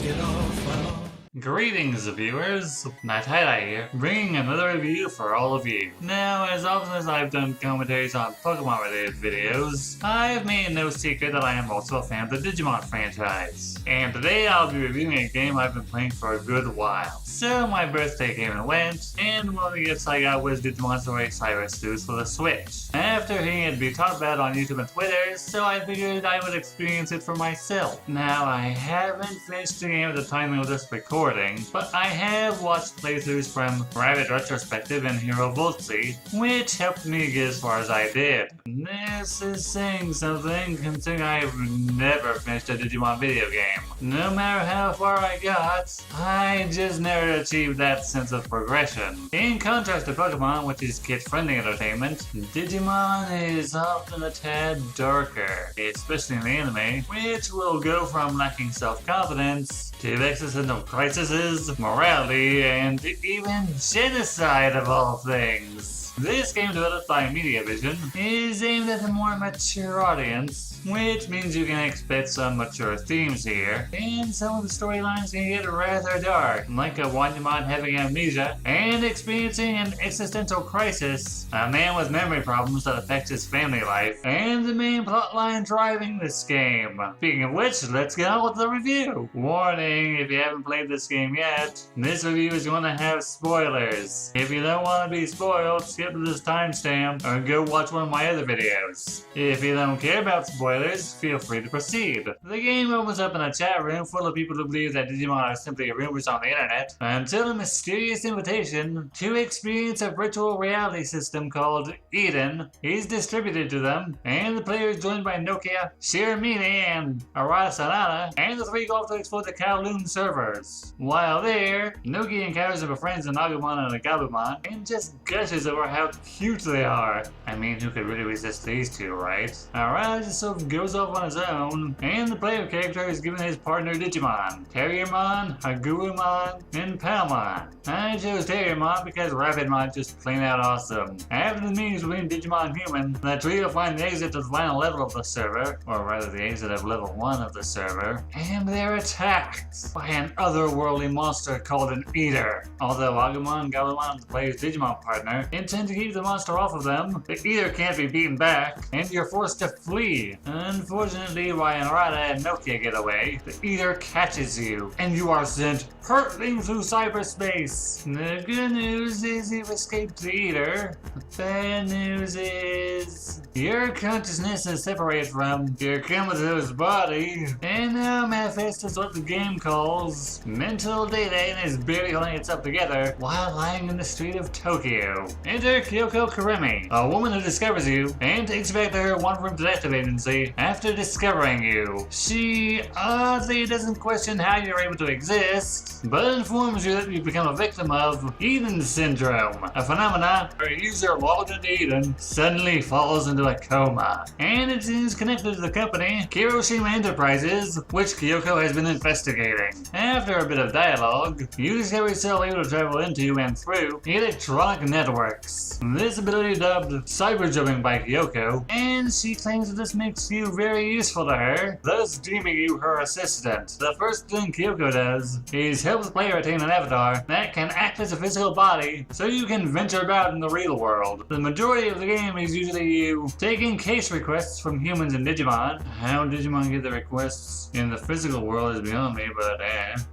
get off. Greetings viewers, Night here, bringing another review for all of you. Now, as often as I've done commentaries on Pokemon related videos, I've made no secret that I am also a fan of the Digimon franchise. And today I'll be reviewing a game I've been playing for a good while. So my birthday came and went, and one of the gifts I got was Digimon Story Cyrus Sleuth for the Switch. After hearing it be talked about on YouTube and Twitter, so I figured I would experience it for myself. Now, I haven't finished the game at the time of this recording, but I have watched playthroughs from Rabbit Retrospective and Hero Voltzy, which helped me get as far as I did. This is saying something considering I've never finished a Digimon video game. No matter how far I got, I just never achieved that sense of progression. In contrast to Pokemon, which is kid-friendly entertainment, Digimon is often a tad darker, especially in the anime, which will go from lacking self-confidence to existential crises, morality, and even genocide of all things. This game, developed by Media Vision, is aimed at a more mature audience, which means you can expect some mature themes here, and some of the storylines can get rather dark, like a Digimon having amnesia and experiencing an existential crisis, a man with memory problems that affect his family life, and the main plotline driving this game. Speaking of which, let's get on with the review. Warning, if you haven't played this game yet, this review is going to have spoilers. If you don't want to be spoiled, skip to this timestamp or go watch one of my other videos. If you don't care about spoilers, feel free to proceed. The game opens up in a chat room full of people who believe that Digimon are simply rumors on the internet, until a mysterious invitation to experience a virtual reality system called Eden is distributed to them, and the player is joined by Nokia, Shiramine, and Arata Sanada, and the three go off to explore the Kowloon servers. While there, Nokia encounters and befriends an Agumon and a Gabumon, and just gushes over how cute they are. I mean, who could really resist these two, right? Arata just sort of goes off on his own, and the player character is given his partner Digimon, Terriermon, Agumon, and Palmon. I chose Terriermon because Rapidmon just plain out awesome. After the meetings between Digimon and Human, the trio find the exit to the final level of the server, or rather the exit of level 1 of the server, and they're attacked by an otherworldly monster called an Eater. Although Agumon, Gabumon, the player's Digimon partner, intend to keep the monster off of them, the Eater can't be beaten back, and you're forced to flee. Unfortunately, while Arata and Nokia get away, the Eater catches you, and you are sent hurtling through cyberspace. The good news is you've escaped the Eater. The bad news is your consciousness is separated from your comatose body, and now manifests what the game calls mental data and is barely holding itself together while lying in the street of Tokyo. Enter Kyoko Kuremi, a woman who discovers you and takes you back to her one-room detective agency after discovering you. She oddly doesn't question how you're able to exist, but informs you that you've become a victim of Eden Syndrome, a phenomenon where a user logged into Eden suddenly falls into a coma. And it seems connected to the company Kiroshima Enterprises, which Kyoko has been investigating. After a bit of dialogue, you discover yourself able to travel into and through electronic networks. This ability dubbed Cyber Jumping by Kyoko, and she claims that this makes you very useful to her, thus deeming you her assistant. The first thing Kyoko does is help the player attain an avatar that can act as a physical body so you can venture about in the real world. The majority of the game is usually you taking case requests from humans and Digimon. How Digimon get the requests in the physical world is beyond me, but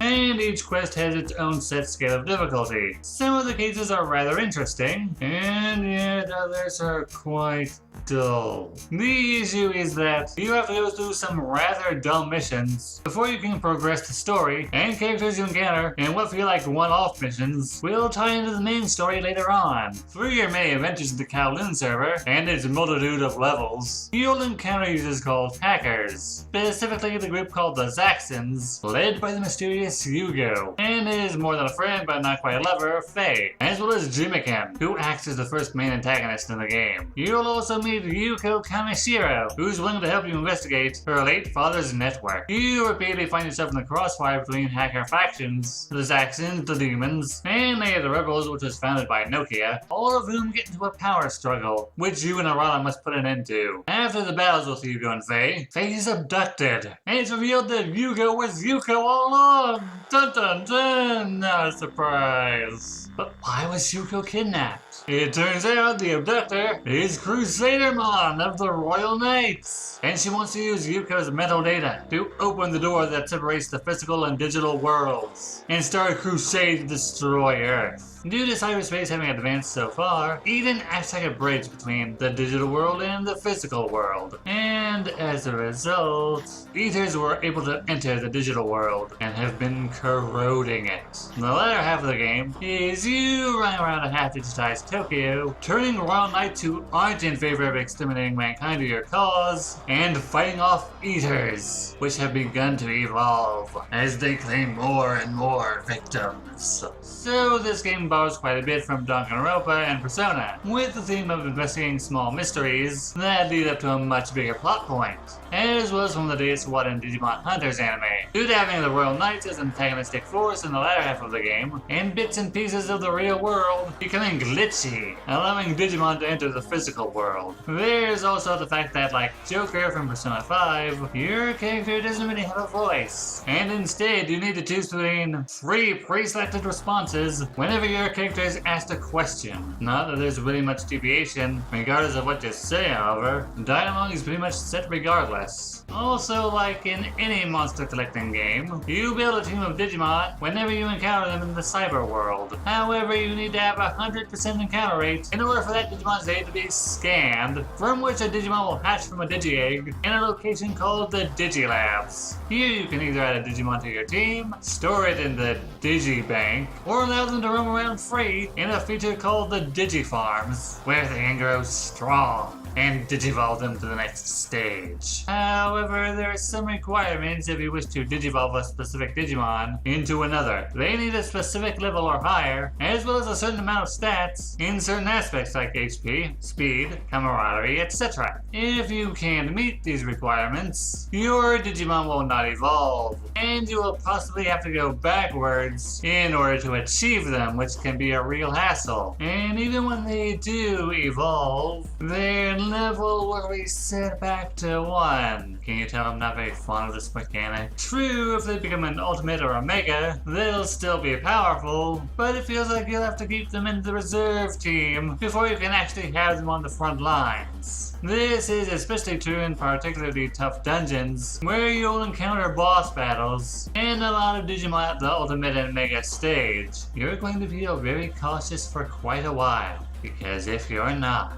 and each quest has its own set scale of difficulty. Some of the cases are rather interesting, and yet others are quite dull. The issue is that you have to go through some rather dull missions before you can progress the story, and characters you encounter in what feel like one-off missions will tie into the main story later on. Through your many adventures in the Kowloon server and its multitude of levels, you'll encounter users called hackers, specifically the group called the Zaxxons, led by the mysterious Yugo, and his more than a friend but not quite a lover, Faye, as well as Jimiken, who acts acts as the first main antagonist in the game. You'll also meet Yuko Kamishiro, who's willing to help you investigate her late father's network. You repeatedly find yourself in the crossfire between hacker factions, the Saxons, the demons, and the rebels, which was founded by Nokia, all of whom get into a power struggle, which you and Arana must put an end to. After the battles with Yuko and Faye is abducted, and it's revealed that Yuko was Yuko all along! Dun dun dun! Not a surprise. But why was Yuko kidnapped? It turns out the abductor is Crusadermon of the Royal Knights, and she wants to use Yuko's mental data to open the door that separates the physical and digital worlds, and start a crusade to destroy Earth. Due to cyberspace having advanced so far, Eden acts like a bridge between the digital world and the physical world, and as a result, Ethers were able to enter the digital world and have been corroding it. The latter half of the game is you running around a half-digitized Tokyo, turning Royal Knights who aren't in favor of exterminating mankind to your cause, and fighting off Ethers, which have begun to evolve as they claim more and more victims. So this game borrows quite a bit from Danganronpa and Persona, with the theme of investigating small mysteries that lead up to a much bigger plot point, as well as from the Days What in Digimon Hunters anime. Due to having the Royal Knights as antagonistic force in the latter half of the game, and bits and pieces of the real world becoming glitchy, allowing Digimon to enter the physical world. There's also the fact that, like Joker from Persona 5, your character doesn't really have a voice, and instead you need to choose between 3 pre-selected responses whenever your character is asked a question. Not that there's really much deviation, regardless of what you say, however. Dialogue is pretty much set regardless. Also, like in any monster collecting game, you build a team of Digimon whenever you encounter them in the cyber world. However, you need to have a 100% encounter rate in order for that Digimon's egg to be scanned, from which a Digimon will hatch from a Digi-Egg in a location called the Digilabs. Here you can either add a Digimon to your team, store it in the Digibank, or allow them to roam around free in a feature called the Digifarms, where they can grow strong and digivolve them to the next stage. However, there are some requirements if you wish to digivolve a specific Digimon into another. They need a specific level or higher, as well as a certain amount of stats in certain aspects like HP, speed, camaraderie, etc. If you can't meet these requirements, your Digimon will not evolve, and you will possibly have to go backwards in order to achieve them, which can be a real hassle. And even when they do evolve, their level will reset back to 1. Can you tell I'm not very fond of this mechanic? True, if they become an Ultimate or a Mega, they'll still be powerful, but it feels like you'll have to keep them in the reserve team before you can actually have them on the front lines. This is especially true in particularly tough dungeons, where you'll encounter boss battles, and a lot of Digimon at the Ultimate and Mega stage. You're going to feel very cautious for quite a while, because if you're not,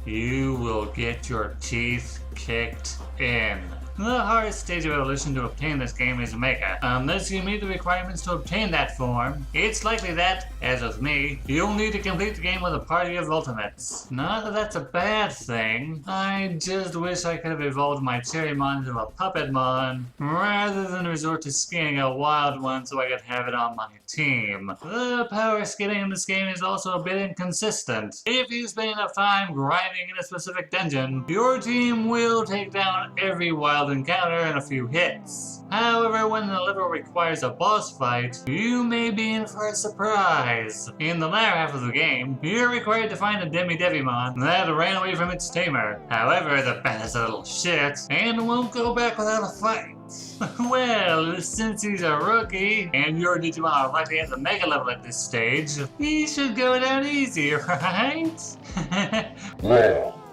you will get your teeth kicked in. The hardest stage of evolution to obtain this game is Mega. Unless you meet the requirements to obtain that form, it's likely that, as with me, you'll need to complete the game with a party of Ultimates. Not that that's a bad thing, I just wish I could have evolved my Cherrymon into a Puppetmon, rather than resort to skinning a wild one so I could have it on my team. The power scaling in this game is also a bit inconsistent. If you spend enough time grinding in a specific dungeon, your team will take down every wild encounter in a few hits. However, when the level requires a boss fight, you may be in for a surprise. In the latter half of the game, you're required to find a Devimon that ran away from its tamer. However, the bat is a little shit and won't go back without a fight. Well, since he's a rookie, and your Digimon are likely at the Mega level at this stage, he should go down easy, right?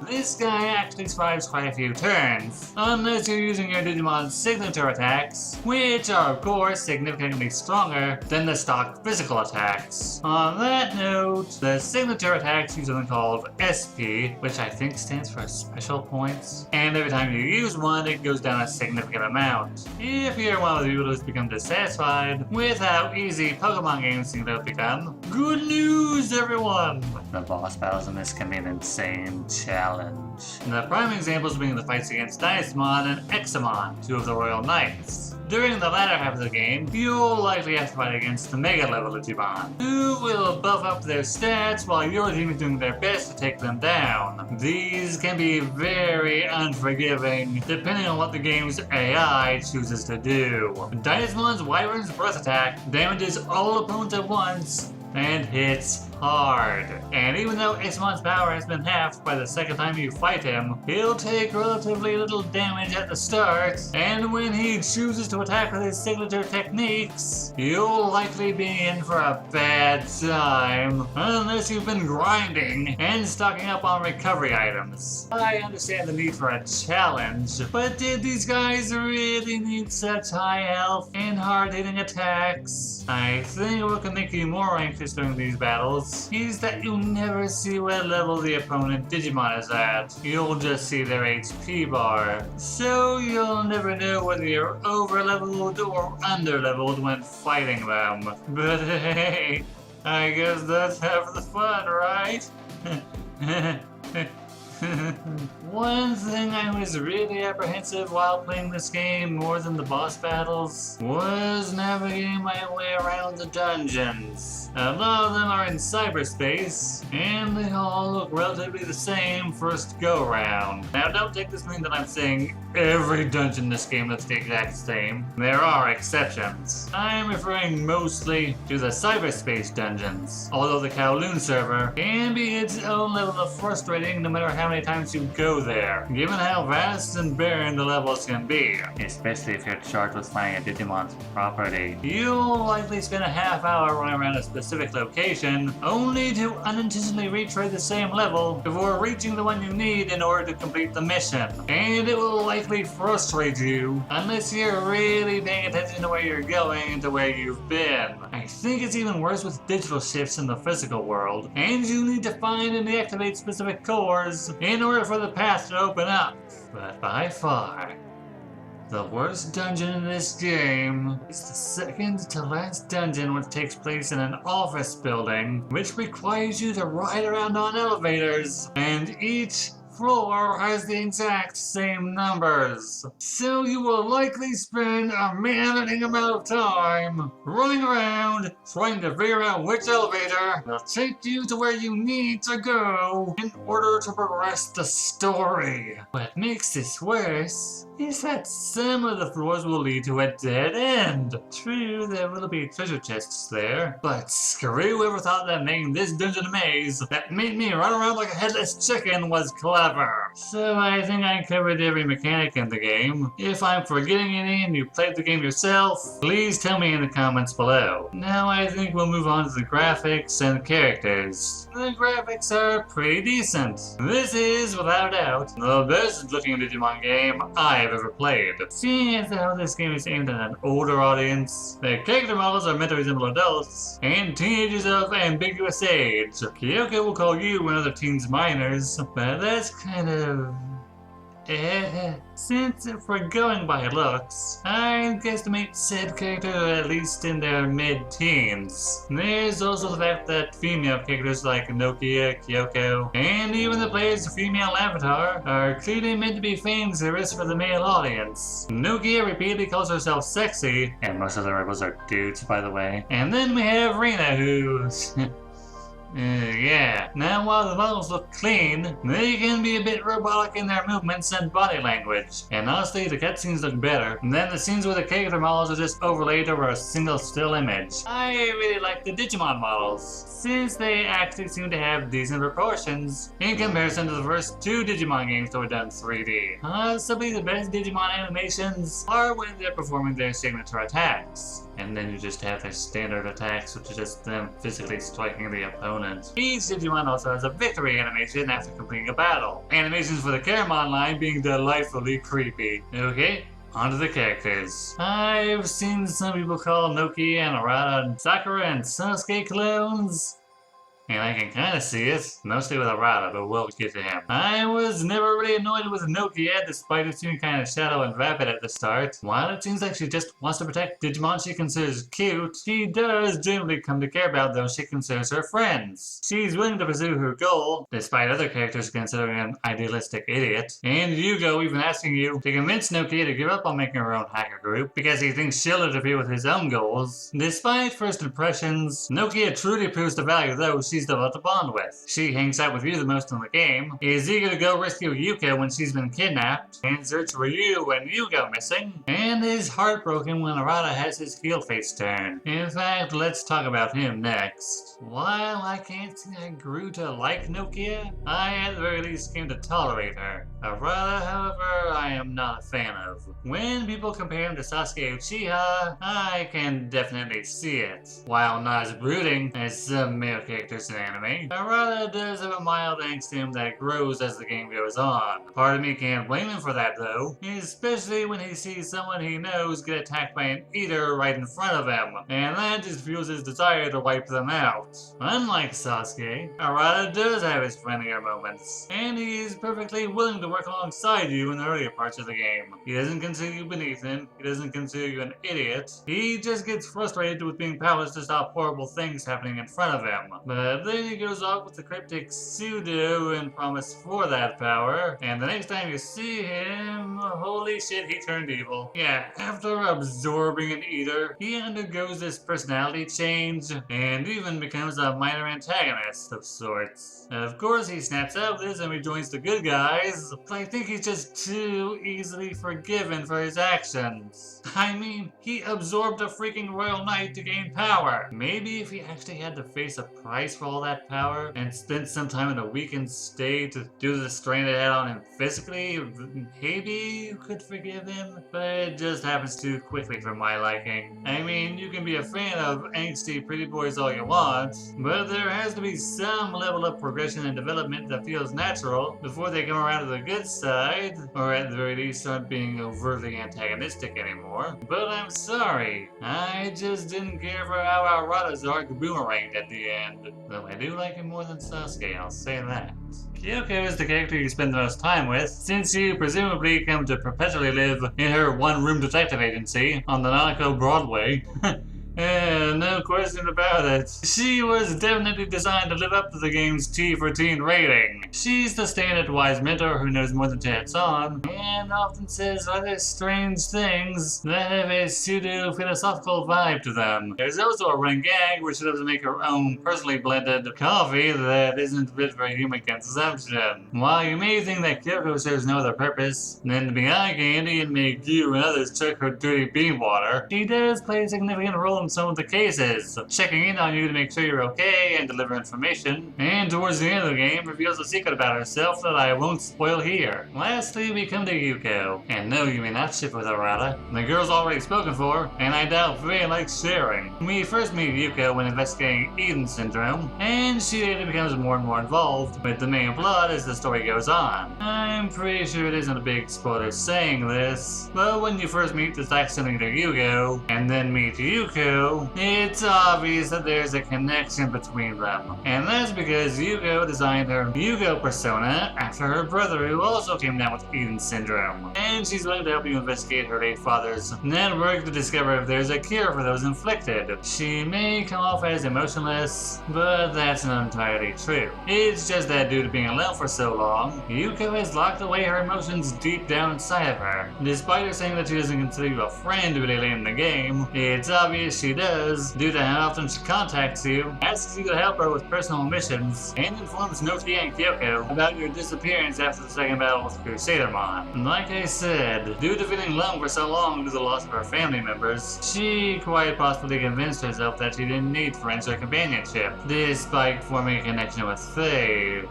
This guy actually survives quite a few turns, unless you're using your Digimon's signature attacks, which are of course significantly stronger than the stock physical attacks. On that note, the signature attacks use something called SP, which I think stands for special points, and every time you use one, it goes down a significant amount. If you're one of the people who's become dissatisfied with how easy Pokemon games seem to have become, good news everyone! The boss battles in this can be an insane challenge. The prime examples being the fights against Dynasmon and Examon, 2 of the Royal Knights. During the latter half of the game, you'll likely have to fight against the Mega level Digimon, who will buff up their stats while your team is doing their best to take them down. These can be very unforgiving, depending on what the game's AI chooses to do. Digimon's Wyvern's Breath Attack damages all opponents at once, and hits hard. And even though Iximon's power has been halved by the second time you fight him, he'll take relatively little damage at the start, and when he chooses to attack with his signature techniques, you'll likely be in for a bad time, unless you've been grinding and stocking up on recovery items. I understand the need for a challenge, but did these guys really need such high health and hard-hitting attacks? I think what can make you more anxious during these battles is that you'll never see what level the opponent Digimon is at. You'll just see their HP bar. So you'll never know whether you're over-leveled or under-leveled when fighting them. But hey, I guess that's half the fun, right? One thing I was really apprehensive while playing this game more than the boss battles was navigating my way around the dungeons. A lot of them are in cyberspace, and they all look relatively the same first go-round. Now don't take this mean that I'm saying every dungeon in this game looks the exact same. There are exceptions. I'm referring mostly to the cyberspace dungeons, although the Kowloon server can be its own level of frustrating no matter how many times you go there, given how vast and barren the levels can be. Especially if you're charged with finding a Digimon's property. You'll likely spend a half hour running around a specific location, only to unintentionally retread the same level before reaching the one you need in order to complete the mission. And it will likely frustrate you unless you're really paying attention to where you're going and to where you've been. I think it's even worse with digital shifts in the physical world, and you need to find and deactivate specific cores in order for the path to open up. But by far, the worst dungeon in this game is the second to last dungeon, which takes place in an office building, which requires you to ride around on elevators, and each floor has the exact same numbers. So you will likely spend a man-eating amount of time running around trying to figure out which elevator will take you to where you need to go in order to progress the story. What makes this worse is that some of the floors will lead to a dead end. True, there will be treasure chests there, but screw whoever thought that making this dungeon a maze that made me run around like a headless chicken was clever. So I think I covered every mechanic in the game. If I'm forgetting any and you played the game yourself, please tell me in the comments below. Now I think we'll move on to the graphics and characters. The graphics are pretty decent. This is, without doubt, the best looking Digimon game I've ever played. Seeing as how this game is aimed at an older audience, the character models are meant to resemble adults and teenagers of ambiguous age. Kyoko will call you and other teens minors, but that's kind of since if we're going by looks, I'd guesstimate said characters are at least in their mid-teens. There's also the fact that female characters like Nokia, Kyoko, and even the player's female avatar are clearly meant to be fan service for the male audience. Nokia repeatedly calls herself sexy, and most of the rebels are dudes, by the way. And then we have Rina, who's yeah. Now while the models look clean, they can be a bit robotic in their movements and body language. And honestly, the cutscenes look better than the scenes where the character models are just overlaid over a single still image. I really like the Digimon models, since they actually seem to have decent proportions in comparison to the first two Digimon games that were done 3D. Possibly the best Digimon animations are when they're performing their signature attacks. And then you just have their standard attacks, which is just them physically striking the opponent. Each Digimon also has a victory animation after completing a battle. Animations for the Caramon line being delightfully creepy. Okay, onto the characters. I've seen some people call Noki and Arata and Sakura and Sasuke clones. And I can kind of see it, mostly with Arata, but we'll get to him. I was never really annoyed with Nokia, despite it seeming kind of shallow and vapid at the start. While it seems like she just wants to protect Digimon she considers cute, she does generally come to care about those she considers her friends. She's willing to pursue her goal, despite other characters considering an idealistic idiot. And Yugo even asking you to convince Nokia to give up on making her own hacker group, because he thinks she'll interfere with his own goals. Despite first impressions, Nokia truly proves the value of those she's developed a bond with. She hangs out with you the most in the game, is eager to go rescue Yuko when she's been kidnapped, and search for you when you go missing, and is heartbroken when Arata has his heel face turn. In fact, let's talk about him next. While I can't say I grew to like Nokia, I at the very least came to tolerate her. Arata, however, I am not a fan of. When people compare him to Sasuke Uchiha, I can definitely see it. While not as brooding as some male characters in anime, Arata does have a mild angst to him that grows as the game goes on. Part of me can't blame him for that though, especially when he sees someone he knows get attacked by an eater right in front of him, and that just fuels his desire to wipe them out. Unlike Sasuke, Arata does have his friendlier moments, and he's perfectly willing to work alongside you in the earlier parts of the game. He doesn't consider you beneath him, he doesn't consider you an idiot, he just gets frustrated with being powerless to stop horrible things happening in front of him. But then he goes off with the cryptic pseudo and promise for that power, and the next time you see him, holy shit, he turned evil. Yeah, after absorbing an eater, he undergoes this personality change, and even becomes a minor antagonist of sorts. Of course, he snaps out of this and rejoins the good guys, but I think he's just too easily forgiven for his actions. I mean, he absorbed a freaking royal knight to gain power. Maybe if he actually had to face a price for all that power, and spent some time in a weakened state due to the strain it had on him physically, maybe you could forgive him, but it just happens too quickly for my liking. I mean, you can be a fan of angsty pretty boys all you want, but there has to be some level of progression and development that feels natural before they come around to the good side, or at the very least aren't being overtly antagonistic anymore. But I'm sorry, I just didn't care for how Arata's arc boomeranged at the end, though I do like him more than Sasuke, I'll say that. Kyoko is the character you spend the most time with, since you presumably come to perpetually live in her one-room detective agency on the Namco Broadway. No question about it. She was definitely designed to live up to the game's T for teen rating. She's the standard wise mentor who knows more than she lets on, and often says rather strange things that have a pseudo-philosophical vibe to them. There's also a running gag where she loves to make her own personally blended coffee that isn't fit for human consumption. While you may think that Kyoko serves no other purpose than to be eye candy and make you and others check her dirty bean water, she does play a significant role in some of the cases, checking in on you to make sure you're okay and deliver information, and towards the end of the game reveals a secret about herself that I won't spoil here. Lastly, we come to Yuko, and no, you may not ship with Arata. The girl's already spoken for, and I doubt Faye likes sharing. We first meet Yuko when investigating Eden Syndrome, and she later becomes more and more involved with the main plot as the story goes on. I'm pretty sure it isn't a big spoiler saying this, but when you first meet the Saxon leader Yugo, and then meet Yuko, it's obvious that there's a connection between them. And that's because Yugo designed her Yugo persona after her brother who also came down with Eden Syndrome. And she's willing to help you investigate her late father's network to discover if there's a cure for those inflicted. She may come off as emotionless, but that's not entirely true. It's just that due to being alone for so long, Yuko has locked away her emotions deep down inside of her. Despite her saying that she doesn't consider you a friend really late in the game, it's obvious she does, due to how often she contacts you, asks you to help her with personal missions, and informs Noki and Kyoko about your disappearance after the second battle with Crusadermon. Like I said, due to feeling alone for so long due to the loss of her family members, she quite possibly convinced herself that she didn't need friends or companionship, despite forming a connection with Faye,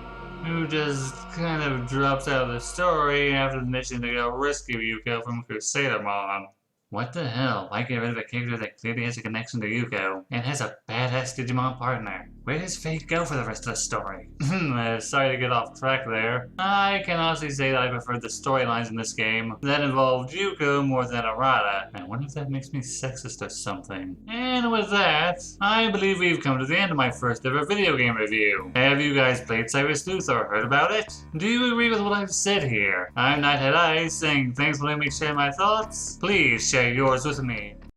who just kind of drops out of the story after the mission to go rescue Yuko from Crusadermon. What the hell? Why get rid of a character that clearly has a connection to Yuko and has a badass Digimon partner? Where does Fate go for the rest of the story? Sorry to get off track there. I can honestly say that I prefer the storylines in this game that involve Juko more than Arata. I wonder if that makes me sexist or something. And with that, I believe we've come to the end of my first ever video game review. Have you guys played Sleuth or heard about it? Do you agree with what I've said here? I'm Nighthead Eyes saying thanks for letting me share my thoughts. Please share yours with me.